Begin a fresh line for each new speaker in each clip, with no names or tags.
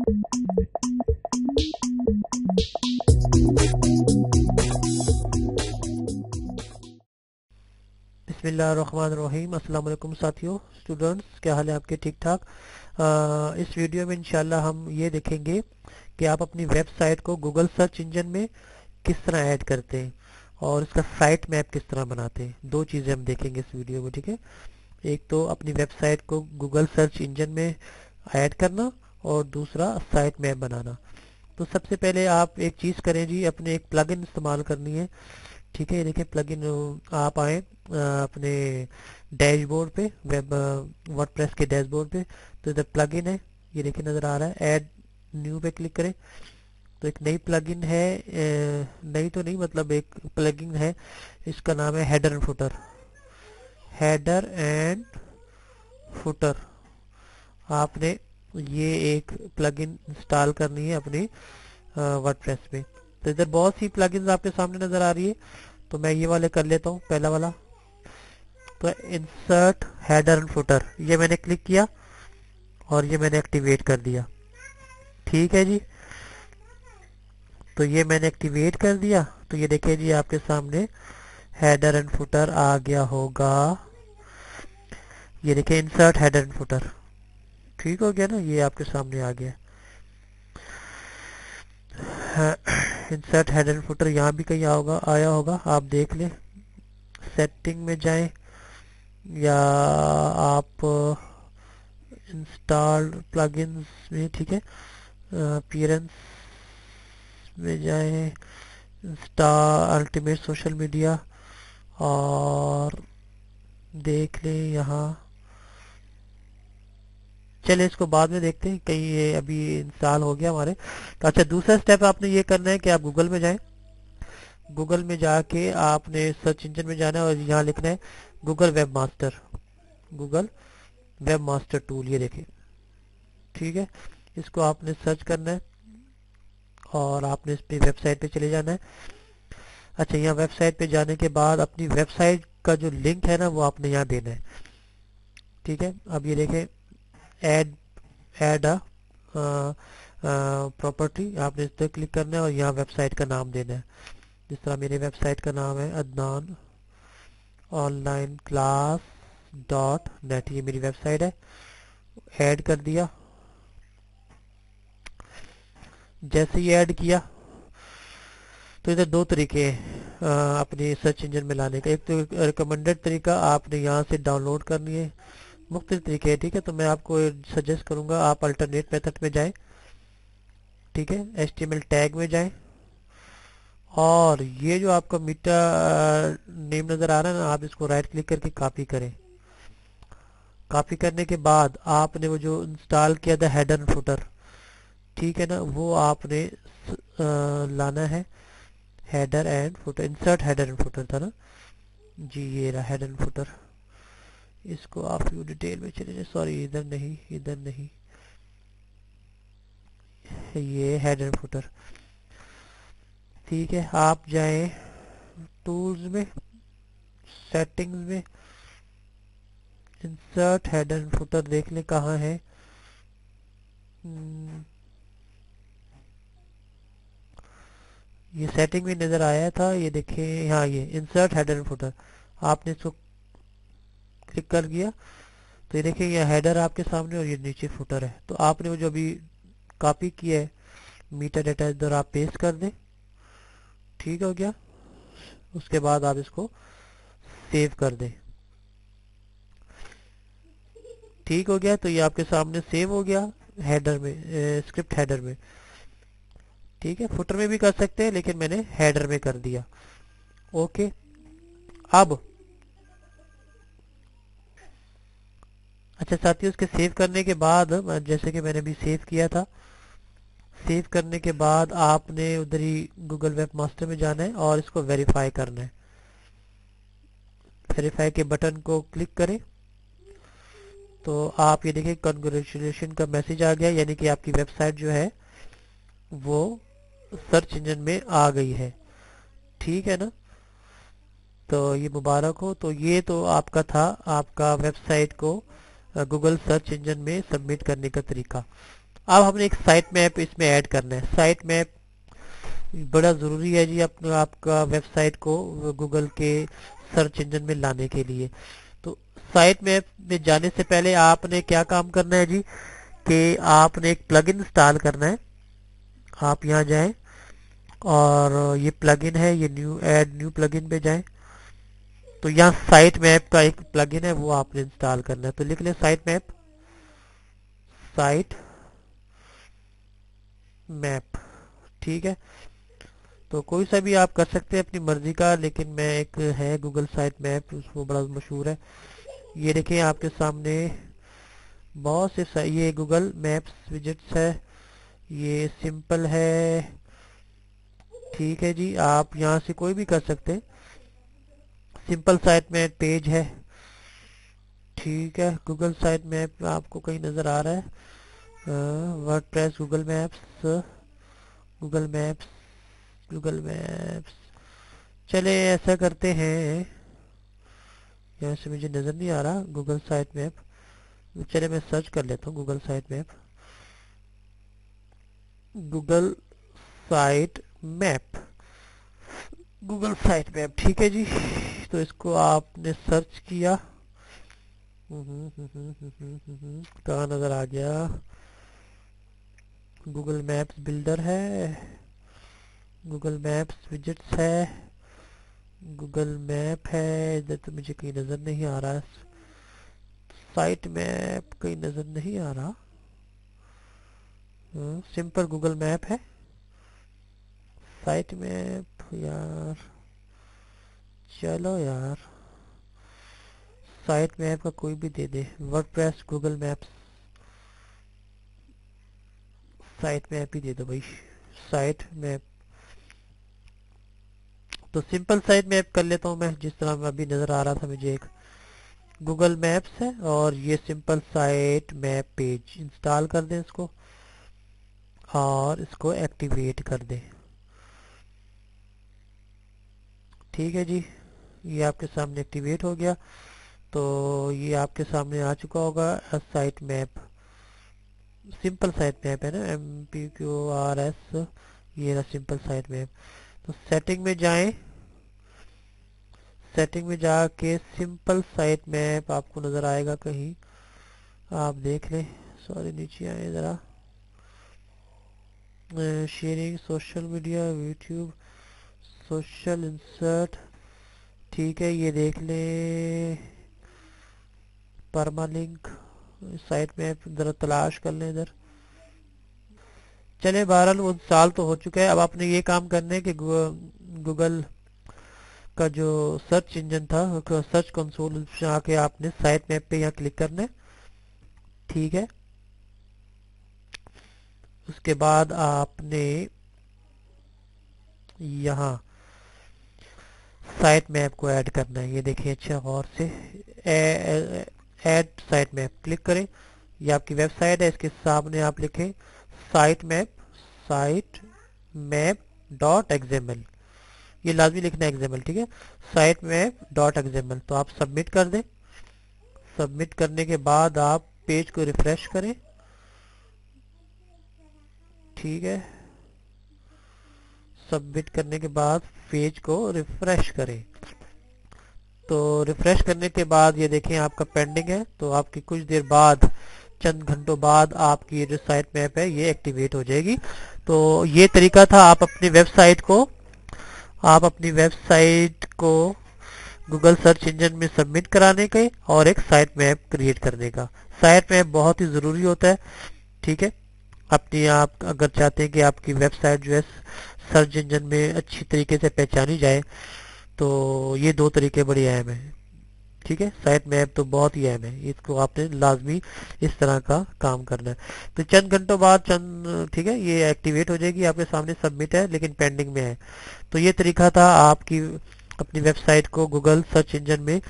बिस्मिल्लाहिर्रहमानिर्रहीम। अस्सलाम वालेकुम साथियों, स्टूडेंट्स, क्या हाल है आपके? ठीक ठाक। इस वीडियो में इंशाल्लाह हम ये देखेंगे कि आप अपनी वेबसाइट को गूगल सर्च इंजन में किस तरह ऐड करते हैं और इसका साइट मैप किस तरह बनाते हैं। दो चीज़ें हम देखेंगे इस वीडियो में, ठीक है। एक तो अपनी वेबसाइट को गूगल सर्च इंजन में ऐड करना और दूसरा साइट मैप बनाना। तो सबसे पहले आप एक चीज़ करें जी, अपने एक प्लगइन इस्तेमाल करनी है, ठीक है। ये देखिए प्लगइन, आप आए अपने डैशबोर्ड पे, वेब वर्डप्रेस के डैशबोर्ड पे, तो इधर प्लगइन है, ये देखिए नज़र आ रहा है। ऐड न्यू पे क्लिक करें तो एक नई प्लगइन है, नई तो नहीं मतलब एक प्लगइन है, इसका नाम है header and footer. Header and footer आपने ये एक प्लगइन इंस्टॉल करनी है अपनी वर्डप्रेस में। तो इधर बहुत सी प्लगइन्स आपके सामने नज़र आ रही है, तो मैं ये वाले कर लेता हूँ, पहला वाला। तो इंसर्ट हेडर एंड फुटर, ये मैंने क्लिक किया और ये मैंने एक्टिवेट कर दिया, ठीक है जी। तो ये मैंने एक्टिवेट कर दिया, तो ये देखिए जी आपके सामने हेडर एंड फुटर आ गया होगा। ये देखिए इंसर्ट हेडर एंड फुटर, ठीक हो गया ना, ये आपके सामने आ गया। इंसर्ट हेडर एंड फुटर यहाँ भी कहीं आया होगा, आप देख लें। सेटिंग में जाएं या आप इंस्टॉल्ड प्लगइन्स में, ठीक है, अपीयरेंस में जाएं, इंस्टॉल अल्टीमेट सोशल मीडिया और देख लें यहाँ। चलिए इसको बाद में देखते हैं, कहीं ये अभी इंस्टॉल हो गया हमारे। तो अच्छा, दूसरा स्टेप आपने ये करना है कि आप गूगल में जाएं। गूगल में जाके आपने सर्च इंजन में जाना है और यहाँ लिखना है Google web master, Google web master tool, ये देखिए, ठीक है। इसको आपने सर्च करना है और आपने इस पे वेबसाइट पे चले जाना है। अच्छा, यहाँ वेबसाइट पे जाने के बाद अपनी वेबसाइट का जो लिंक है ना वो आपने यहाँ देना है, ठीक है। अब ये देखें ऐड अ प्रॉपर्टी, आपने इस पर क्लिक करना है और यहाँ वेबसाइट का नाम देना है। जिस तरह मेरी वेबसाइट का नाम है अदनान ऑनलाइन क्लास .net, ये मेरी वेबसाइट है। ऐड कर दिया। जैसे ही ऐड किया तो इधर दो तरीके हैं अपने सर्च इंजन में लाने का। एक तो रिकमेंडेड तरीका आपने यहाँ से डाउनलोड करनी है, मुख्तलिफ तरीके हैं, ठीक है। तो मैं आपको सजेस्ट करूँगा आप अल्टरनेट मेथड में जाएं, ठीक है। HTML टैग में जाएं और ये जो आपका मीटा नेम नज़र आ रहा है ना, आप इसको राइट क्लिक करके कॉपी करें। कॉपी करने के बाद आपने वो जो इंस्टॉल किया था हेडर एंड फुटर, ठीक है ना, वो आपने लाना है। Header and footer, insert header and footer था ना जी, ये रहा हेडर एंड फुटर। इसको आप व्यू डिटेल में चले जाए, सॉरी इधर नहीं, इधर नहीं, ये हेडर एंड फुटर, ठीक है। आप जाएं टूल्स में, सेटिंग्स में, इंसर्ट हेडर एंड फुटर देख लें कहाँ है। ये सेटिंग में नज़र आया था, ये देखिए यहाँ, ये इंसर्ट हेडर एंड फुटर, आपने इसको क्लिक कर दिया तो ये देखिए ये हेडर आपके सामने और ये नीचे फुटर है। तो आपने वो जो अभी कॉपी किया है मीटा डेटा, इधर आप पेस्ट कर दें, ठीक हो गया। उसके बाद आप इसको सेव कर दें, ठीक हो गया। तो ये आपके सामने सेव हो गया हेडर में, स्क्रिप्ट हेडर में, ठीक है। फुटर में भी कर सकते हैं लेकिन मैंने हेडर में कर दिया, ओके। अब अच्छा साथियों, इसके सेव करने के बाद, जैसे कि मैंने भी सेव किया था, सेव करने के बाद आपने उधर ही गूगल वेब मास्टर में जाना है और इसको वेरीफाई करना है। वेरीफाई के बटन को क्लिक करें तो आप ये देखिए कंग्रेचुलेशन का मैसेज आ गया, यानी कि आपकी वेबसाइट जो है वो सर्च इंजन में आ गई है, ठीक है ना। तो ये मुबारक हो। तो ये तो आपका था आपका वेबसाइट को गूगल सर्च इंजन में सबमिट करने का तरीका। अब हमने एक साइट मैप इसमें ऐड करना है। साइट मैप बड़ा ज़रूरी है जी आपका वेबसाइट को गूगल के सर्च इंजन में लाने के लिए। तो साइट मैप में जाने से पहले आपने क्या काम करना है जी, कि आपने एक प्लगइन इंस्टॉल करना है। आप यहाँ जाएं और ये प्लगइन है, ये ऐड न्यू प्लगइन पे जाएं। तो यहाँ साइट मैप का एक प्लगइन है, वो आपने इंस्टॉल करना है। तो लिख लें साइट मैप, ठीक है। तो कोई सा भी आप कर सकते हैं अपनी मर्जी का, लेकिन मैं एक है गूगल साइट मैप, वो बड़ा मशहूर है। ये देखिए आपके सामने बहुत से ये गूगल मैप्स विजेट्स है, ये सिंपल है, ठीक है जी। आप यहाँ से कोई भी कर सकते हैं। सिंपल साइट मैप पेज है, ठीक है। गूगल साइट मैप आपको कहीं नज़र आ रहा है, वर्डप्रेस गूगल मैप्स। चले ऐसा करते हैं, यहाँ से मुझे नज़र नहीं आ रहा गूगल साइट मैप। चले मैं सर्च कर लेता हूँ गूगल साइट मैप, ठीक है जी। तो इसको आपने सर्च किया, कहाँ नज़र आ गया, गूगल मैप्स बिल्डर है, गूगल मैप्स विजेट्स है, गूगल मैप है, इधर तो मुझे कहीं नज़र नहीं आ रहा। साइट मैप कहीं नज़र नहीं आ रहा। सिंपल गूगल मैप है, साइट मैप यार, चलो यार साइट मैप का कोई भी दे दे, WordPress Google maps site map ही दे दो भाई, साइट मैप। तो सिंपल साइट मैप कर लेता हूँ मैं, जिस तरह अभी नज़र आ रहा था मुझे। एक गूगल मैप्स है और ये simple site map page, install कर दें इसको और इसको एक्टिवेट कर दें, ठीक है जी। ये आपके सामने एक्टिवेट हो गया। तो ये आपके सामने आ चुका होगा site map, simple site map है ना, MPQRS, ये रहा सिंपल साइट मैप। तो सेटिंग में जाएं, सेटिंग में जाके सिंपल साइट मैप आपको नज़र आएगा कहीं, आप देख लें। सॉरी नीचे आए ज़रा, sharing social media YouTube social insert, ठीक है। ये देख लें परमालिंक साइट मैप, ज़रा तलाश कर लें इधर। चले बहरहाल वो साल तो हो चुका है। अब आपने ये काम करना है कि गूगल का जो सर्च इंजन था, सर्च कंसोल से आके आपने साइट मैप पे यहाँ क्लिक करना है, ठीक है। उसके बाद आपने यहाँ साइट मैप को ऐड करना है। ये देखिए अच्छा गौर से, ऐड साइट मैप क्लिक करें। ये आपकी वेबसाइट है, इसके सामने आप लिखें साइट मैप डॉट एक्सएमएल, ये लाजमी लिखना है एक्सएमएल, ठीक है। साइट मैप डॉट एक्सएमएल, तो आप सबमिट कर दें। सबमिट करने के बाद आप पेज को रिफ्रेश करें, ठीक है। सबमिट करने के बाद पेज को रिफ्रेश करें। तो रिफ्रेश करने के बाद ये देखें आपका पेंडिंग है, तो आपकी कुछ देर बाद, चंद घंटों बाद आपकी जो साइट मैप है ये एक्टिवेट हो जाएगी। तो ये तरीका था आप अपनी वेबसाइट को गूगल सर्च इंजन में सबमिट कराने के और एक साइट मैप क्रिएट करने का। साइट मैप बहुत ही ज़रूरी होता है, ठीक है। अपनी आप अगर चाहते हैं कि आपकी वेबसाइट जो है सर्च इंजन में अच्छी तरीके से पहचानी जाए, तो ये दो तरीके बड़ी अहम है, ठीक है। साइट मैप तो बहुत ही अहम है, इसको आपने लाजमी इस तरह का काम करना है। तो चंद घंटों बाद ठीक है, ये एक्टिवेट हो जाएगी, आपके सामने सबमिट है लेकिन पेंडिंग में है। तो ये तरीका था आपकी अपनी वेबसाइट को गूगल सर्च इंजन में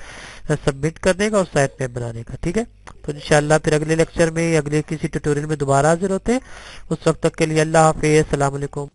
सबमिट करने का और साइट मैप बनाने का, ठीक है। तो इंशाल्लाह फिर अगले लेक्चर में, अगले किसी ट्यूटोरियल में दोबारा हाजिर होते हैं। उस वक्त तक के लिए अल्लाह हाफिज़, अस्सलाम वालेकुम।